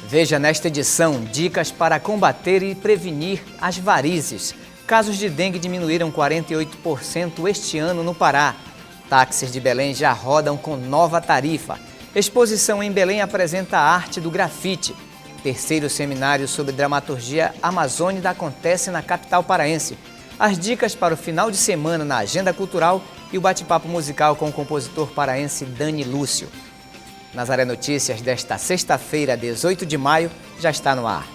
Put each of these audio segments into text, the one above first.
Veja nesta edição dicas para combater e prevenir as varizes. Casos de dengue diminuíram 48% este ano no Pará. Táxis de Belém já rodam com nova tarifa. Exposição em Belém apresenta a arte do grafite. Terceiro seminário sobre dramaturgia amazônica acontece na capital paraense. As dicas para o final de semana na agenda cultural e o bate-papo musical com o compositor paraense Dani Lúcio. Nazaré Notícias desta sexta-feira, 18 de maio, já está no ar.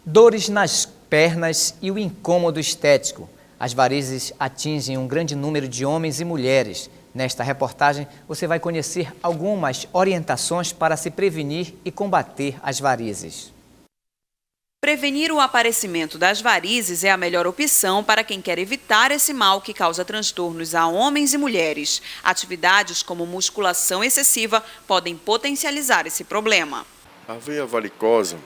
Dores nas pernas e o incômodo estético. As varizes atingem um grande número de homens e mulheres. Nesta reportagem, você vai conhecer algumas orientações para se prevenir e combater as varizes. Prevenir o aparecimento das varizes é a melhor opção para quem quer evitar esse mal que causa transtornos a homens e mulheres. Atividades como musculação excessiva podem potencializar esse problema. A veia varicosa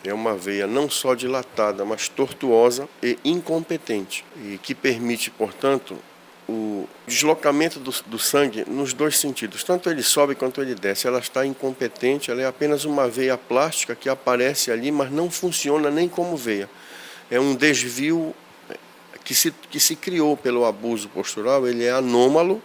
é uma veia não só dilatada, mas tortuosa e incompetente, e que permite, portanto, o deslocamento do sangue nos dois sentidos. Tanto ele sobe quanto ele desce. Ela está incompetente, ela é apenas uma veia plástica que aparece ali, mas não funciona nem como veia. É um desvio que se criou pelo abuso postural, ele é anômalo,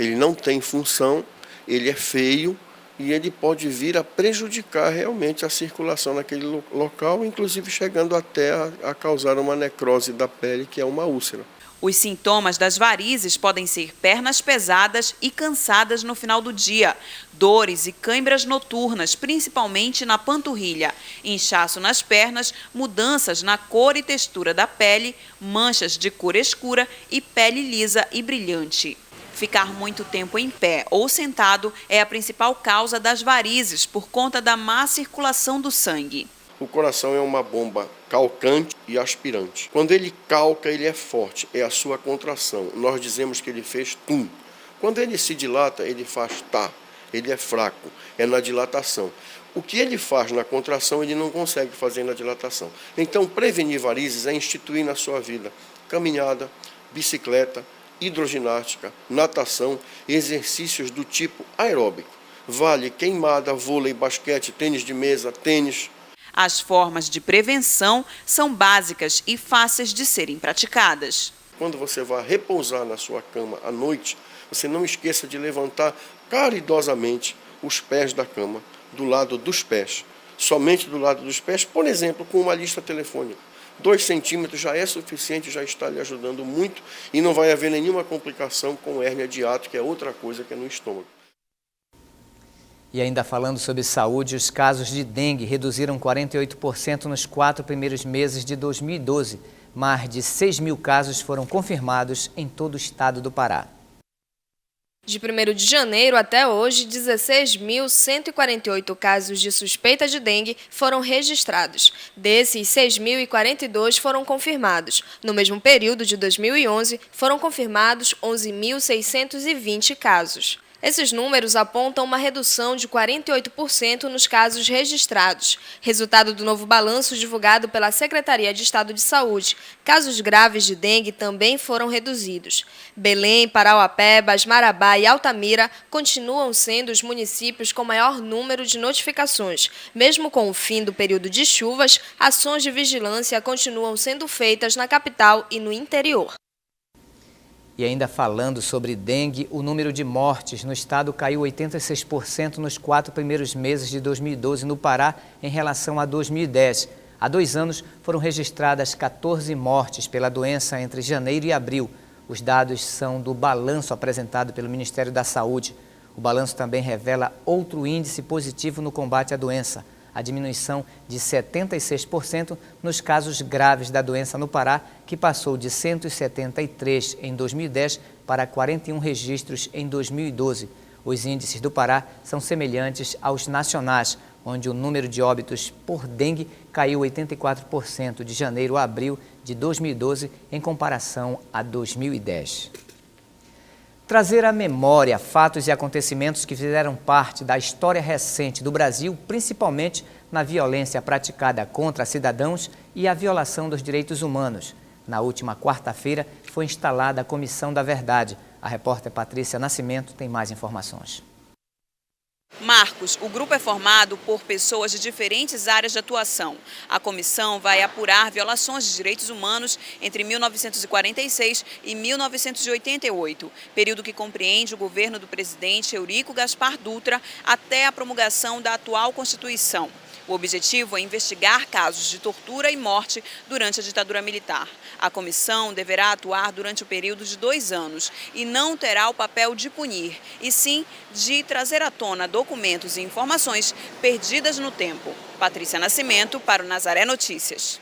ele não tem função, ele é feio, e ele pode vir a prejudicar realmente a circulação naquele local, inclusive chegando até a causar uma necrose da pele, que é uma úlcera. Os sintomas das varizes podem ser pernas pesadas e cansadas no final do dia, dores e câimbras noturnas, principalmente na panturrilha, inchaço nas pernas, mudanças na cor e textura da pele, manchas de cor escura e pele lisa e brilhante. Ficar muito tempo em pé ou sentado é a principal causa das varizes por conta da má circulação do sangue. O coração é uma bomba calcante e aspirante. Quando ele calca, ele é forte, é a sua contração. Nós dizemos que ele fez tum. Quando ele se dilata, ele faz tá. Ele é fraco, é na dilatação. O que ele faz na contração, ele não consegue fazer na dilatação. Então, prevenir varizes é instituir na sua vida caminhada, bicicleta, hidroginástica, natação, exercícios do tipo aeróbico. Vale queimada, vôlei, basquete, tênis de mesa, tênis. As formas de prevenção são básicas e fáceis de serem praticadas. Quando você vai repousar na sua cama à noite, você não esqueça de levantar caridosamente os pés da cama, do lado dos pés. Somente do lado dos pés, por exemplo, com uma lista telefônica. 2 centímetros já é suficiente, já está lhe ajudando muito e não vai haver nenhuma complicação com hérnia de hiato, que é outra coisa que é no estômago. E ainda falando sobre saúde, os casos de dengue reduziram 48% nos 4 primeiros meses de 2012. Mais de 6 mil casos foram confirmados em todo o estado do Pará. De 1º de janeiro até hoje, 16.148 casos de suspeita de dengue foram registrados. Desses, 6.042 foram confirmados. No mesmo período de 2011, foram confirmados 11.620 casos. Esses números apontam uma redução de 48% nos casos registrados, resultado do novo balanço divulgado pela Secretaria de Estado de Saúde. Casos graves de dengue também foram reduzidos. Belém, Parauapebas, Marabá e Altamira continuam sendo os municípios com maior número de notificações. Mesmo com o fim do período de chuvas, ações de vigilância continuam sendo feitas na capital e no interior. E ainda falando sobre dengue, o número de mortes no estado caiu 86% nos 4 primeiros meses de 2012 no Pará em relação a 2010. Há 2 anos foram registradas 14 mortes pela doença entre janeiro e abril. Os dados são do balanço apresentado pelo Ministério da Saúde. O balanço também revela outro índice positivo no combate à doença, a diminuição de 76% nos casos graves da doença no Pará, que passou de 173 em 2010 para 41 registros em 2012. Os índices do Pará são semelhantes aos nacionais, onde o número de óbitos por dengue caiu 84% de janeiro a abril de 2012 em comparação a 2010. Trazer à memória fatos e acontecimentos que fizeram parte da história recente do Brasil, principalmente na violência praticada contra cidadãos e a violação dos direitos humanos. Na última quarta-feira foi instalada a Comissão da Verdade. A repórter Patrícia Nascimento tem mais informações. Marcos, o grupo é formado por pessoas de diferentes áreas de atuação. A comissão vai apurar violações de direitos humanos entre 1946 e 1988, período que compreende o governo do presidente Eurico Gaspar Dutra até a promulgação da atual Constituição. O objetivo é investigar casos de tortura e morte durante a ditadura militar. A comissão deverá atuar durante o período de 2 anos e não terá o papel de punir, e sim de trazer à tona documentos e informações perdidas no tempo. Patrícia Nascimento para o Nazaré Notícias.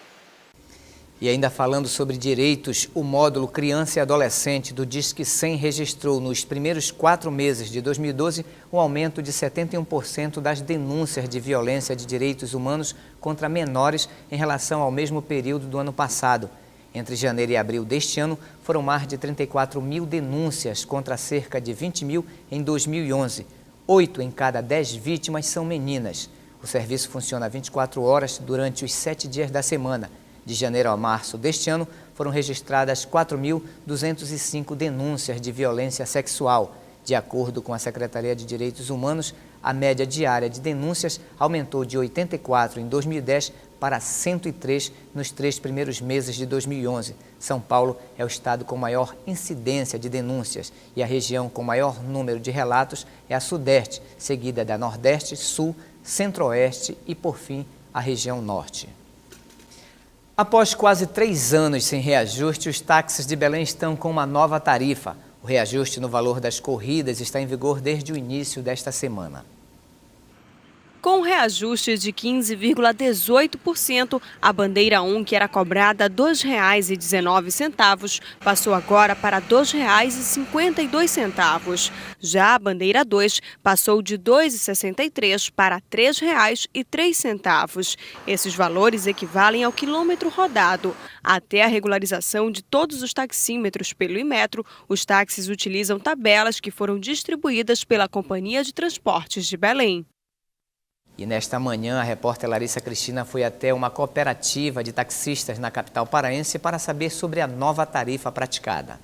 E ainda falando sobre direitos, o módulo Criança e Adolescente do Disque 100 registrou nos primeiros 4 meses de 2012 um aumento de 71% das denúncias de violência de direitos humanos contra menores em relação ao mesmo período do ano passado. Entre janeiro e abril deste ano, foram mais de 34 mil denúncias contra cerca de 20 mil em 2011. 8 em cada 10 vítimas são meninas. O serviço funciona 24 horas durante os 7 dias da semana. De janeiro a março deste ano, foram registradas 4.205 denúncias de violência sexual. De acordo com a Secretaria de Direitos Humanos, a média diária de denúncias aumentou de 84 em 2010 para 103 nos 3 primeiros meses de 2011. São Paulo é o estado com maior incidência de denúncias e a região com maior número de relatos é a Sudeste, seguida da Nordeste, Sul, Centro-Oeste e, por fim, a região Norte. Após quase 3 anos sem reajuste, os táxis de Belém estão com uma nova tarifa. O reajuste no valor das corridas está em vigor desde o início desta semana. Com reajuste de 15,18%, a bandeira 1, que era cobrada R$ 2,19, passou agora para R$ 2,52. Já a bandeira 2 passou de R$ 2,63 para R$ 3,03. Esses valores equivalem ao quilômetro rodado. Até a regularização de todos os taxímetros pelo Imetro, os táxis utilizam tabelas que foram distribuídas pela Companhia de Transportes de Belém. E nesta manhã, a repórter Larissa Cristina foi até uma cooperativa de taxistas na capital paraense para saber sobre a nova tarifa praticada.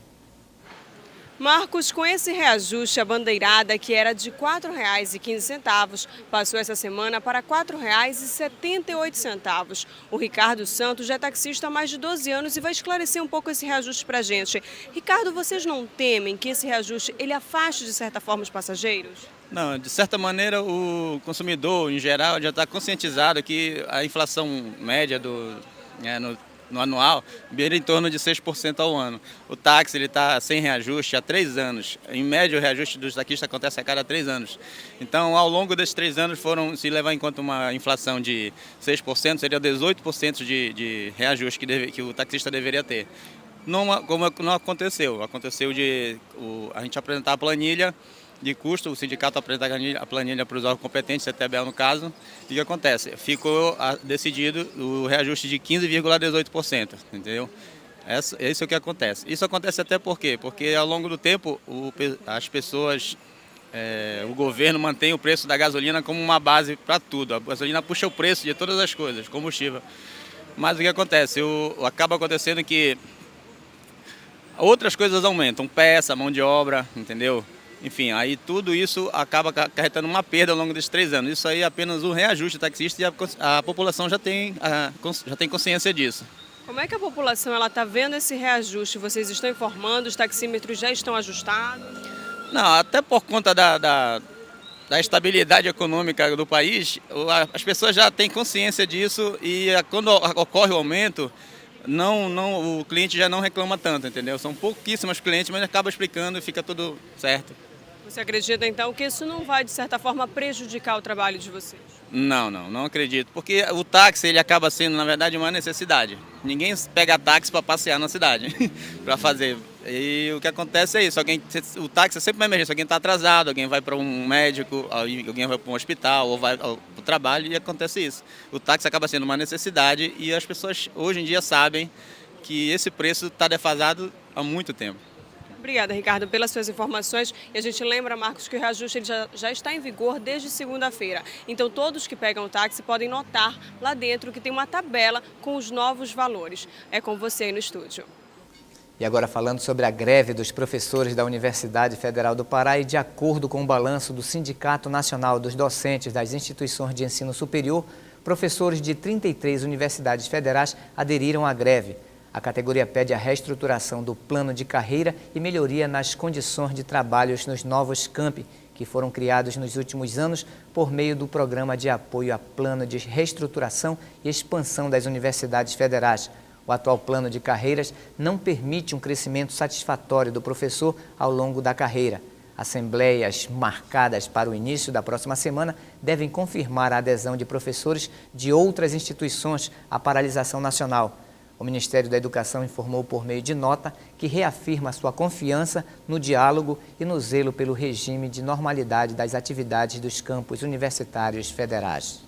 Marcos, com esse reajuste, a bandeirada, que era de R$ 4,15, passou essa semana para R$ 4,78. O Ricardo Santos já é taxista há mais de 12 anos e vai esclarecer um pouco esse reajuste para a gente. Ricardo, vocês não temem que esse reajuste ele afaste, de certa forma, os passageiros? Não, de certa maneira o consumidor, em geral, já está conscientizado que a inflação média no anual beira em torno de 6% ao ano. O táxi está sem reajuste há 3 anos. Em média, o reajuste dos taxistas acontece a cada 3 anos. Então, ao longo desses 3 anos, se levar em conta uma inflação de 6%, seria 18% de reajuste que o taxista deveria ter. Como não aconteceu. Aconteceu a gente apresentar a planilha de custo, o sindicato apresenta a planilha para os órgãos competentes, CTBL no caso, e o que acontece? Ficou decidido o reajuste de 15,18%, entendeu? Esse é o que acontece. Isso acontece até por quê? Porque ao longo do tempo as pessoas, o governo mantém o preço da gasolina como uma base para tudo. A gasolina puxa o preço de todas as coisas, combustível. Mas o que acontece? Acaba acontecendo que outras coisas aumentam, peça, mão de obra, entendeu? Enfim, aí tudo isso acaba acarretando uma perda ao longo desses 3 anos. Isso aí é apenas um reajuste taxista e a população já tem consciência disso. Como é que a população está vendo esse reajuste? Vocês estão informando, os taxímetros já estão ajustados? Não, até por conta da estabilidade econômica do país, as pessoas já têm consciência disso e quando ocorre o aumento, o cliente já não reclama tanto, entendeu? São pouquíssimos clientes, mas acaba explicando e fica tudo certo. Você acredita, então, que isso não vai, de certa forma, prejudicar o trabalho de vocês? Não acredito, porque o táxi ele acaba sendo, na verdade, uma necessidade. Ninguém pega táxi para passear na cidade, para fazer. E o que acontece é isso, o táxi é sempre uma emergência, alguém está atrasado, alguém vai para um médico, alguém vai para um hospital ou vai para o trabalho e acontece isso. O táxi acaba sendo uma necessidade e as pessoas hoje em dia sabem que esse preço está defasado há muito tempo. Obrigada, Ricardo, pelas suas informações. E a gente lembra, Marcos, que o reajuste ele já está em vigor desde segunda-feira. Então, todos que pegam o táxi podem notar lá dentro que tem uma tabela com os novos valores. É com você aí no estúdio. E agora falando sobre a greve dos professores da Universidade Federal do Pará e de acordo com o balanço do Sindicato Nacional dos Docentes das Instituições de Ensino Superior, professores de 33 universidades federais aderiram à greve. A categoria pede a reestruturação do plano de carreira e melhoria nas condições de trabalho nos novos campi, que foram criados nos últimos anos por meio do Programa de Apoio a Plano de Reestruturação e Expansão das Universidades Federais. O atual plano de carreiras não permite um crescimento satisfatório do professor ao longo da carreira. Assembleias marcadas para o início da próxima semana devem confirmar a adesão de professores de outras instituições à paralisação nacional. O Ministério da Educação informou por meio de nota que reafirma sua confiança no diálogo e no zelo pelo regime de normalidade das atividades dos campos universitários federais.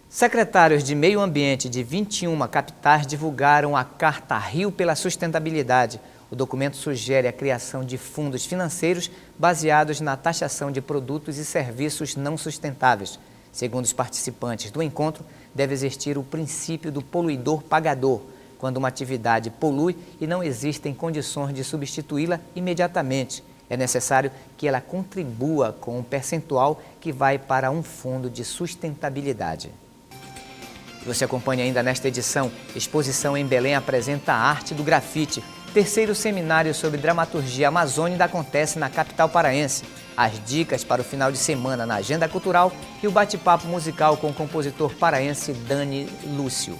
Secretários de Meio Ambiente de 21 capitais divulgaram a Carta Rio pela Sustentabilidade. O documento sugere a criação de fundos financeiros baseados na taxação de produtos e serviços não sustentáveis. Segundo os participantes do encontro, deve existir o princípio do poluidor pagador, quando uma atividade polui e não existem condições de substituí-la imediatamente. É necessário que ela contribua com um percentual que vai para um fundo de sustentabilidade. Você acompanha ainda nesta edição. Exposição em Belém apresenta a arte do grafite. Terceiro seminário sobre dramaturgia amazônica acontece na capital paraense. As dicas para o final de semana na agenda cultural e o bate-papo musical com o compositor paraense Dani Lúcio.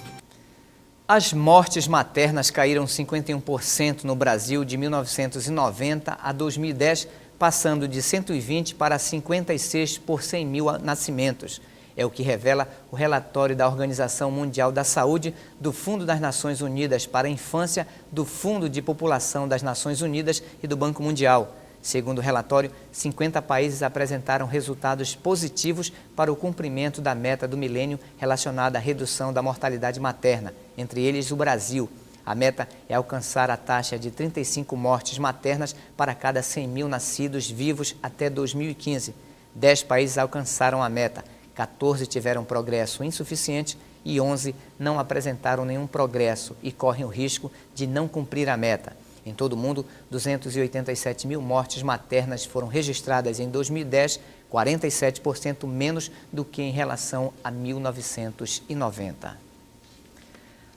As mortes maternas caíram 51% no Brasil de 1990 a 2010, passando de 120 para 56 por 100 mil nascimentos. É o que revela o relatório da Organização Mundial da Saúde, do Fundo das Nações Unidas para a Infância, do Fundo de População das Nações Unidas e do Banco Mundial. Segundo o relatório, 50 países apresentaram resultados positivos para o cumprimento da meta do milênio relacionada à redução da mortalidade materna, entre eles o Brasil. A meta é alcançar a taxa de 35 mortes maternas para cada 100 mil nascidos vivos até 2015. 10 países alcançaram a meta. 14 tiveram progresso insuficiente e 11 não apresentaram nenhum progresso e correm o risco de não cumprir a meta. Em todo o mundo, 287 mil mortes maternas foram registradas em 2010, 47% menos do que em relação a 1990.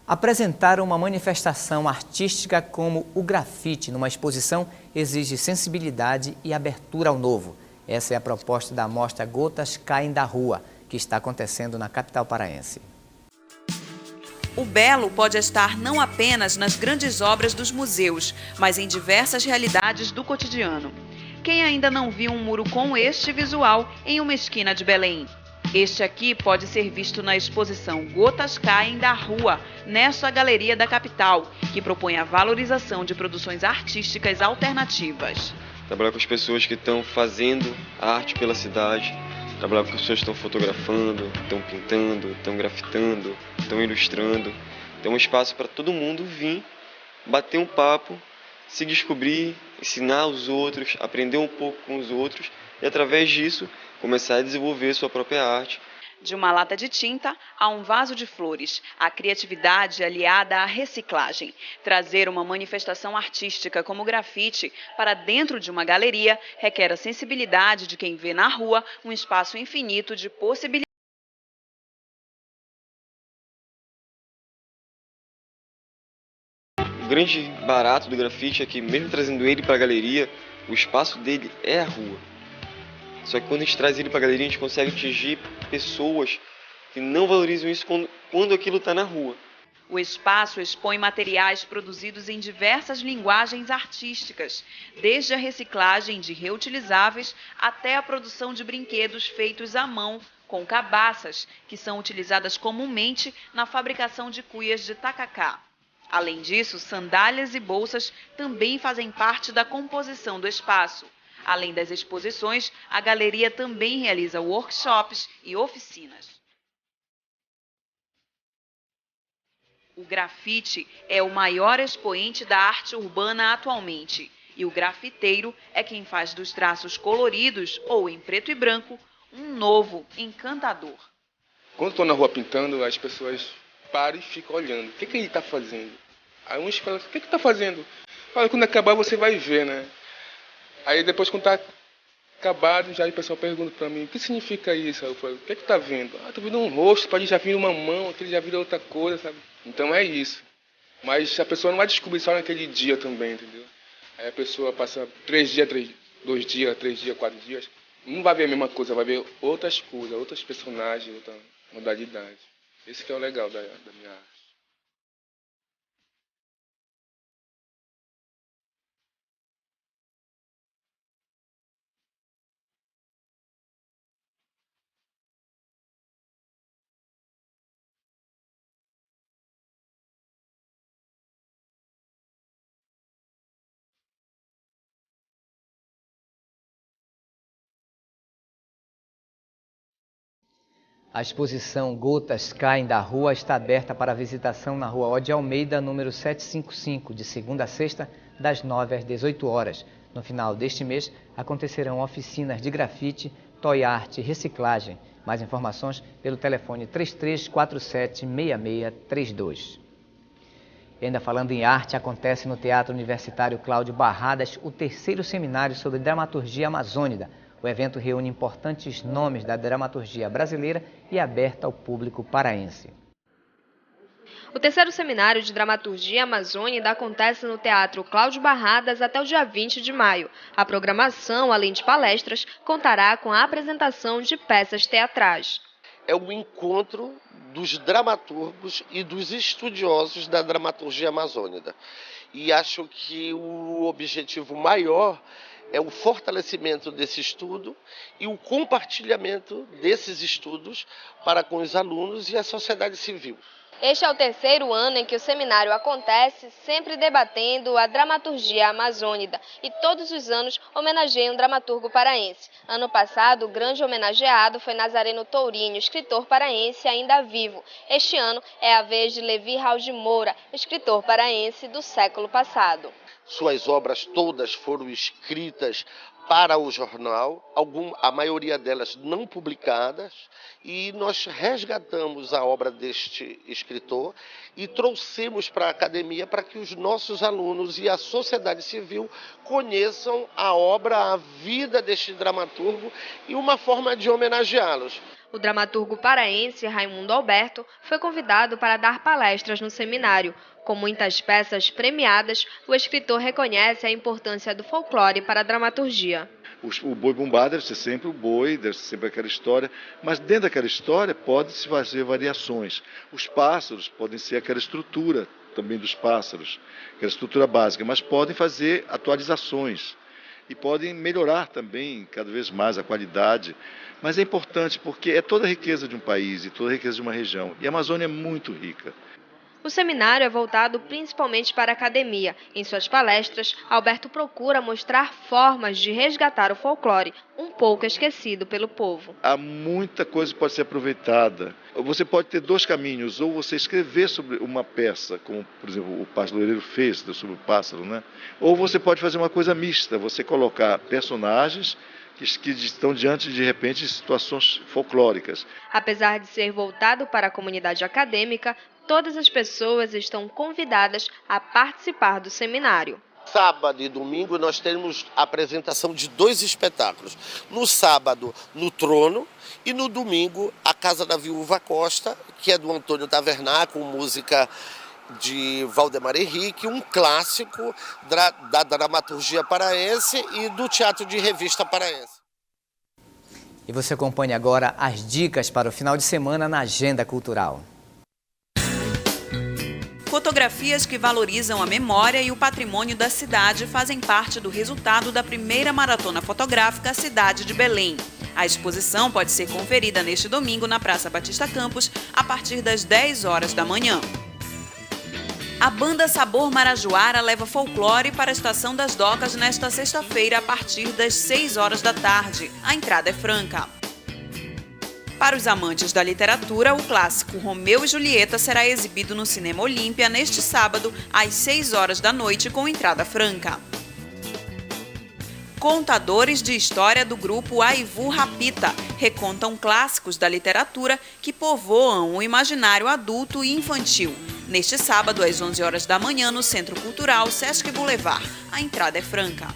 Apresentar uma manifestação artística como o grafite numa exposição exige sensibilidade e abertura ao novo. Essa é a proposta da mostra Gotas Caem da Rua, que está acontecendo na capital paraense. O belo pode estar não apenas nas grandes obras dos museus, mas em diversas realidades do cotidiano. Quem ainda não viu um muro com este visual em uma esquina de Belém? Este aqui pode ser visto na exposição Gotas Caem da Rua, nesta galeria da capital, que propõe a valorização de produções artísticas alternativas. Trabalhar com as pessoas que estão fazendo arte pela cidade, trabalhar com as pessoas que estão fotografando, estão pintando, estão grafitando, estão ilustrando. Então é um espaço para todo mundo vir, bater um papo, se descobrir, ensinar os outros, aprender um pouco com os outros e através disso começar a desenvolver sua própria arte. De uma lata de tinta a um vaso de flores, a criatividade aliada à reciclagem. Trazer uma manifestação artística como grafite para dentro de uma galeria requer a sensibilidade de quem vê na rua um espaço infinito de possibilidades. O grande barato do grafite é que, mesmo trazendo ele para a galeria, o espaço dele é a rua. Só que quando a gente traz ele para a galeria, a gente consegue atingir pessoas que não valorizam isso quando aquilo está na rua. O espaço expõe materiais produzidos em diversas linguagens artísticas, desde a reciclagem de reutilizáveis até a produção de brinquedos feitos à mão, com cabaças, que são utilizadas comumente na fabricação de cuias de tacacá. Além disso, sandálias e bolsas também fazem parte da composição do espaço. Além das exposições, a galeria também realiza workshops e oficinas. O grafite é o maior expoente da arte urbana atualmente. E o grafiteiro é quem faz dos traços coloridos ou em preto e branco um novo encantador. Quando estou na rua pintando, as pessoas param e ficam olhando. O que ele está fazendo? Aí uns falam, o que está fazendo? Fala, quando acabar você vai ver, né? Aí depois quando está acabado, já o pessoal pergunta para mim, o que significa isso? Aí eu falo, o que está vendo? Ah, estou vendo um rosto, pode já vir uma mão, aquele já vira outra coisa, sabe? Então é isso. Mas a pessoa não vai descobrir só naquele dia também, entendeu? Aí a pessoa passa 2 dias, 3 dias, 4 dias, não vai ver a mesma coisa, vai ver outras coisas, outros personagens, outra modalidade. Esse que é o legal da minha arte. A exposição Gotas Caem da Rua está aberta para visitação na Rua Ode Almeida, número 755, de segunda a sexta, das 9 às 18 horas. No final deste mês, acontecerão oficinas de grafite, toy art e reciclagem. Mais informações pelo telefone 3347-6632. E ainda falando em arte, acontece no Teatro Universitário Cláudio Barradas o 3º seminário sobre dramaturgia amazônica. O evento reúne importantes nomes da dramaturgia brasileira e é aberto ao público paraense. O 3º Seminário de Dramaturgia Amazônica acontece no Teatro Cláudio Barradas até o dia 20 de maio. A programação, além de palestras, contará com a apresentação de peças teatrais. É o encontro dos dramaturgos e dos estudiosos da dramaturgia amazônica. E acho que o objetivo maior é o fortalecimento desse estudo e o compartilhamento desses estudos para com os alunos e a sociedade civil. Este é o 3º ano em que o seminário acontece, sempre debatendo a dramaturgia amazônica, e todos os anos homenageia um dramaturgo paraense. Ano passado, o grande homenageado foi Nazareno Tourinho, escritor paraense ainda vivo. Este ano é a vez de Levi Raul de Moura, escritor paraense do século passado. Suas obras todas foram escritas para o jornal, a maioria delas não publicadas, e nós resgatamos a obra deste escritor e trouxemos para a academia para que os nossos alunos e a sociedade civil conheçam a obra, a vida deste dramaturgo e uma forma de homenageá-los. O dramaturgo paraense Raimundo Alberto foi convidado para dar palestras no seminário. Com muitas peças premiadas, o escritor reconhece a importância do folclore para a dramaturgia. O boi bumbá deve ser sempre o boi, deve ser sempre aquela história, mas dentro daquela história pode-se fazer variações. Os pássaros podem ser aquela estrutura também dos pássaros, aquela estrutura básica, mas podem fazer atualizações e podem melhorar também cada vez mais a qualidade. Mas é importante porque é toda a riqueza de um país e toda a riqueza de uma região. E a Amazônia é muito rica. O seminário é voltado principalmente para a academia. Em suas palestras, Alberto procura mostrar formas de resgatar o folclore, um pouco esquecido pelo povo. Há muita coisa que pode ser aproveitada. Você pode ter 2 caminhos, ou você escrever sobre uma peça, como, por exemplo, o Pássaro Loureiro fez sobre o pássaro, né? Ou você pode fazer uma coisa mista, você colocar personagens que estão diante, de repente, de situações folclóricas. Apesar de ser voltado para a comunidade acadêmica, todas as pessoas estão convidadas a participar do seminário. Sábado e domingo nós temos a apresentação de 2 espetáculos. No sábado, no Trono, e no domingo, a Casa da Viúva Costa, que é do Antônio Tavernar, com música de Valdemar Henrique, um clássico da dramaturgia paraense e do teatro de revista paraense. E você acompanha agora as dicas para o final de semana na Agenda Cultural. Fotografias que valorizam a memória e o patrimônio da cidade fazem parte do resultado da primeira maratona fotográfica Cidade de Belém. A exposição pode ser conferida neste domingo na Praça Batista Campos, a partir das 10 horas da manhã. A banda Sabor Marajoara leva folclore para a Estação das Docas nesta sexta-feira, a partir das 6 horas da tarde. A entrada é franca. Para os amantes da literatura, o clássico Romeu e Julieta será exibido no Cinema Olímpia neste sábado, às 6 horas da noite, com entrada franca. Contadores de história do grupo Aivu Rapita recontam clássicos da literatura que povoam o imaginário adulto e infantil. Neste sábado, às 11 horas da manhã, no Centro Cultural Sesc Boulevard. A entrada é franca.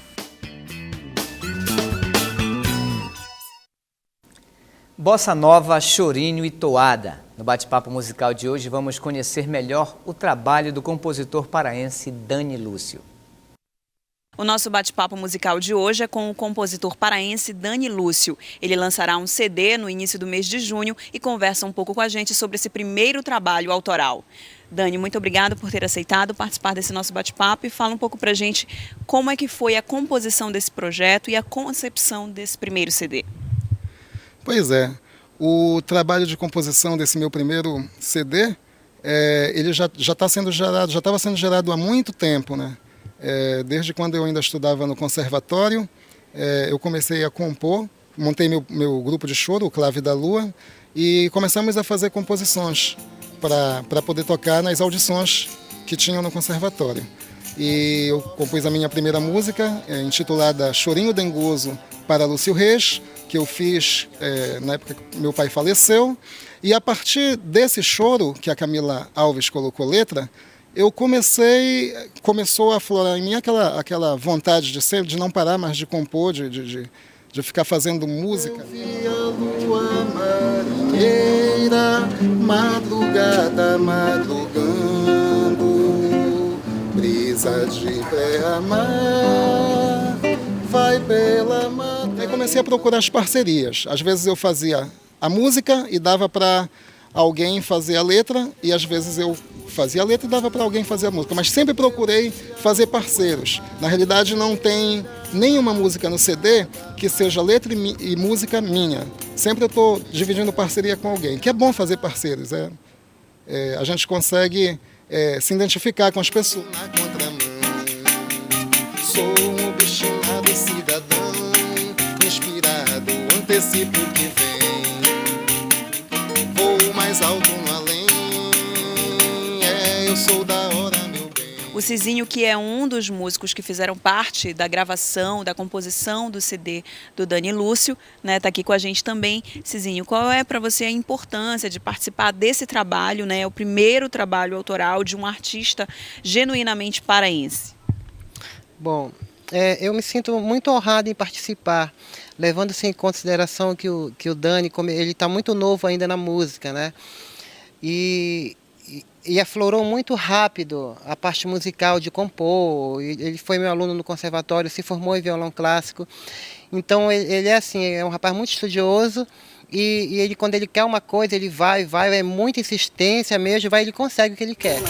Bossa Nova, chorinho e toada. No bate-papo musical de hoje, vamos conhecer melhor o trabalho do compositor paraense Dani Lúcio. O nosso bate-papo musical de hoje é com o compositor paraense Dani Lúcio. Ele lançará um CD no início do mês de junho e conversa um pouco com a gente sobre esse primeiro trabalho autoral. Dani, muito obrigada por ter aceitado participar desse nosso bate-papo e fala um pouco pra gente como é que foi a composição desse projeto e a concepção desse primeiro CD. Pois é, o trabalho de composição desse meu primeiro CD, ele já estava sendo gerado há muito tempo, né? Desde quando eu ainda estudava no conservatório, eu comecei a compor, montei meu grupo de choro, o Clave da Lua, e começamos a fazer composições para poder tocar nas audições que tinham no conservatório. E eu compus a minha primeira música, intitulada Chorinho Dengoso para Lúcio Reis, que eu fiz na época que meu pai faleceu. E a partir desse choro, que a Camila Alves colocou letra, começou a aflorar em mim aquela vontade de não parar mais de compor, de ficar fazendo música. Eu vi a lua marinheira, madrugada madrugando, brisa de pré-amar, vai pela mata. Aí comecei a procurar as parcerias. Às vezes eu fazia a música e dava para alguém fazer a letra, e às vezes eu fazia a letra e dava para alguém fazer a música, mas sempre procurei fazer parceiros. Na realidade não tem nenhuma música no CD que seja letra e música minha. Sempre eu estou dividindo parceria com alguém, que é bom fazer parceiros. A gente consegue se identificar com as pessoas. Na contramão, sou um obstinado cidadão, inspirado, antecipo o que vem. Vou mais alto no além, eu sou da hora, meu bem. O Cizinho, que é um dos músicos que fizeram parte da gravação, da composição do CD do Dani Lúcio, né, tá aqui com a gente também. Cizinho, qual é para você a importância de participar desse trabalho, né, o primeiro trabalho autoral de um artista genuinamente paraense? Bom, eu me sinto muito honrado em participar, levando-se em consideração que o Dani, ele está muito novo ainda na música, né? E aflorou muito rápido a parte musical de compor. Ele foi meu aluno no conservatório, se formou em violão clássico. Então ele é assim, é um rapaz muito estudioso e ele, quando ele quer uma coisa, ele vai, é muita insistência mesmo, ele consegue o que ele quer.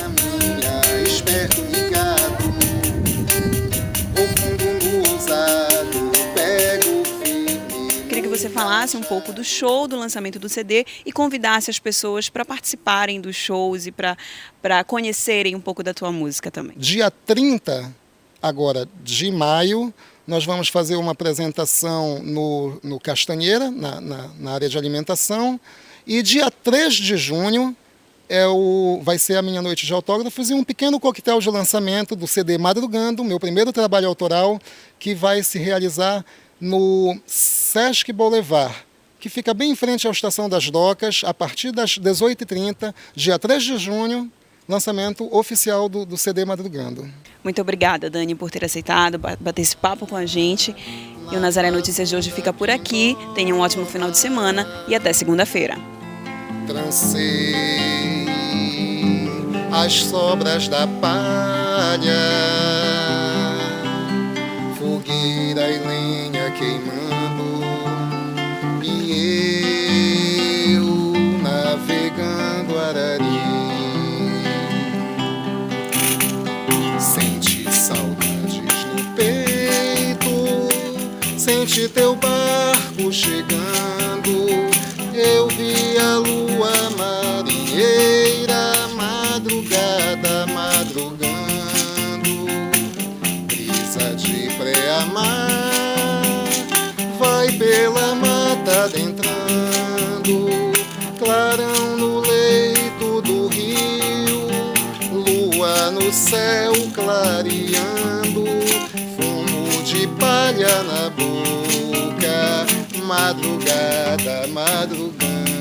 Queria que você falasse um pouco do show, do lançamento do CD e convidasse as pessoas para participarem dos shows e para conhecerem um pouco da tua música também. Dia 30 agora de maio, nós vamos fazer uma apresentação no Castanheira, na área de alimentação, e dia 3 de junho vai ser a minha noite de autógrafos e um pequeno coquetel de lançamento do CD Madrugando, meu primeiro trabalho autoral, que vai se realizar no Sesc Boulevard, que fica bem em frente à Estação das Docas, a partir das 18h30, dia 3 de junho, lançamento oficial do CD Madrugando. Muito obrigada, Dani, por ter aceitado bater esse papo com a gente. E o Nazaré Notícias de hoje fica por aqui. Tenha um ótimo final de semana e até segunda-feira. Trancei as sobras da palha, fogueira e lenha queimando, e eu navegando Arari. Sente saudades no peito, sente teu barco chegando. Eu vi a lua marinheira, madrugada madrugando, brisa de pré-amar, vai pela mata adentrando. lua no céu clareando, fumo de palha na boca, madrugada, madrugando.